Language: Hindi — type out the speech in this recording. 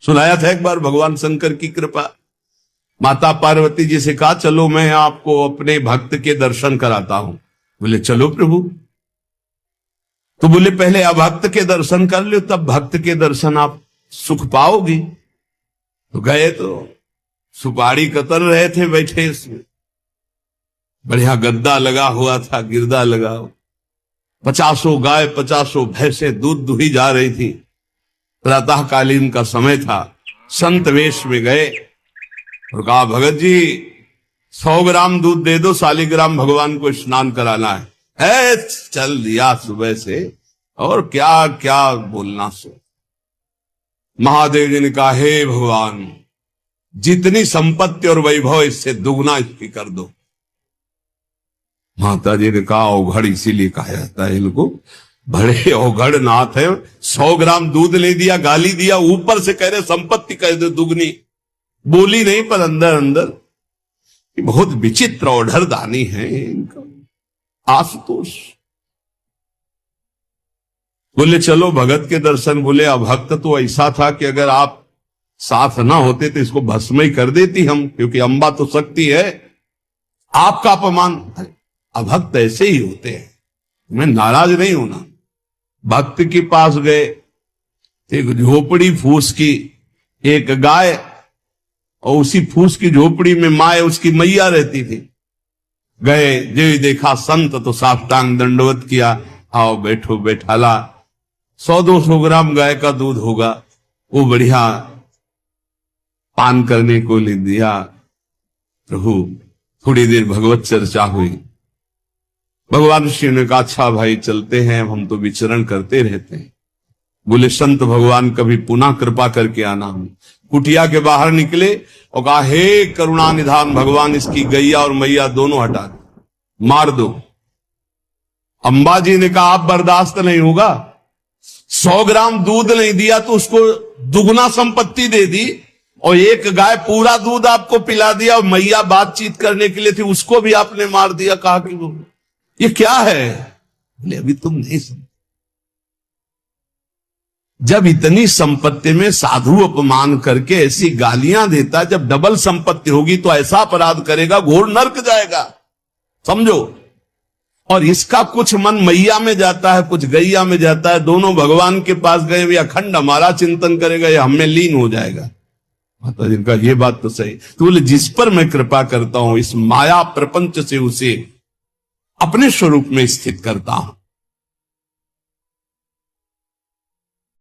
सुनाया था एक बार भगवान शंकर की कृपा। माता पार्वती जी से कहा चलो मैं आपको अपने भक्त के दर्शन कराता हूं। बोले चलो प्रभु। तो बोले पहले अभक्त के दर्शन कर लो, तब भक्त के दर्शन आप सुख पाओगी। तो गए तो सुपारी कतर रहे थे बैठे, इसमें बढ़िया गद्दा लगा हुआ था, गिरदा लगा हुआ, 50 गाय 50 भैंसे दूध दुही जा रही थी। प्रातःकालीन का समय था। संत वेश में गए और कहा भगत जी 100 ग्राम दूध दे दो, शालिग्राम भगवान को स्नान कराना है। चल दिया सुबह से, और क्या क्या बोलना सो। महादेव जी ने कहा हे भगवान, जितनी संपत्ति और वैभव इससे दुगना इसकी कर दो। माता जी ने कहा अवघड़ इसीलिए कहा जाता है इनको, बड़े अवघड़ नाथ है। 100 ग्राम दूध ले दिया, गाली दिया, ऊपर से कह रहे संपत्ति कह दो दुगनी। बोली नहीं पर अंदर अंदर बहुत विचित्र औढ़र दानी है इनका। आशुतोष बोले चलो भगत के दर्शन। बोले अभक्त तो ऐसा था कि अगर आप साथ ना होते तो इसको भस्म ही कर देती हम, क्योंकि अंबा तो शक्ति है। आपका अपमान। अभक्त ऐसे ही होते हैं, मैं नाराज नहीं होना। भक्त के पास गए, एक झोपड़ी फूस की, एक गाय, और उसी फूस की झोपड़ी में माए उसकी मैया रहती थी। गए, जो देखा संत तो साष्टांग दंडवत किया, आओ बैठो बैठाला। 100-200 ग्राम गाय का दूध होगा, वो बढ़िया पान करने को ले दिया। प्रभु थोड़ी देर भगवत चर्चा हुई। भगवान शिव ने कहा अच्छा भाई चलते हैं, हम तो विचरण करते रहते हैं। बोले संत भगवान कभी पुनः कृपा करके आना। हम कुटिया के बाहर निकले और कहा हे करुणा निधान भगवान, इसकी गैया और मैया दोनों हटा दो, मार दो। अंबा जी ने कहा आप बर्दाश्त नहीं होगा। 100 ग्राम दूध नहीं दिया तो उसको दुगना संपत्ति दे दी, और एक गाय पूरा दूध आपको पिला दिया, और मैया बातचीत करने के लिए थी उसको भी आपने मार दिया। कहा कि वो ये क्या है? बोले अभी तुम नहीं समझ। जब इतनी संपत्ति में साधु अपमान करके ऐसी गालियां देता, जब डबल संपत्ति होगी तो ऐसा अपराध करेगा घोर नरक जाएगा, समझो। और इसका कुछ मन मैया में जाता है, कुछ गैया में जाता है। दोनों भगवान के पास गए, वे अखंड हमारा चिंतन करेगा या हमें लीन हो जाएगा। माता जी का ये बात तो सही। तो बोले जिस पर मैं कृपा करता हूं इस माया प्रपंच से उसे अपने स्वरूप में स्थित करता हूं।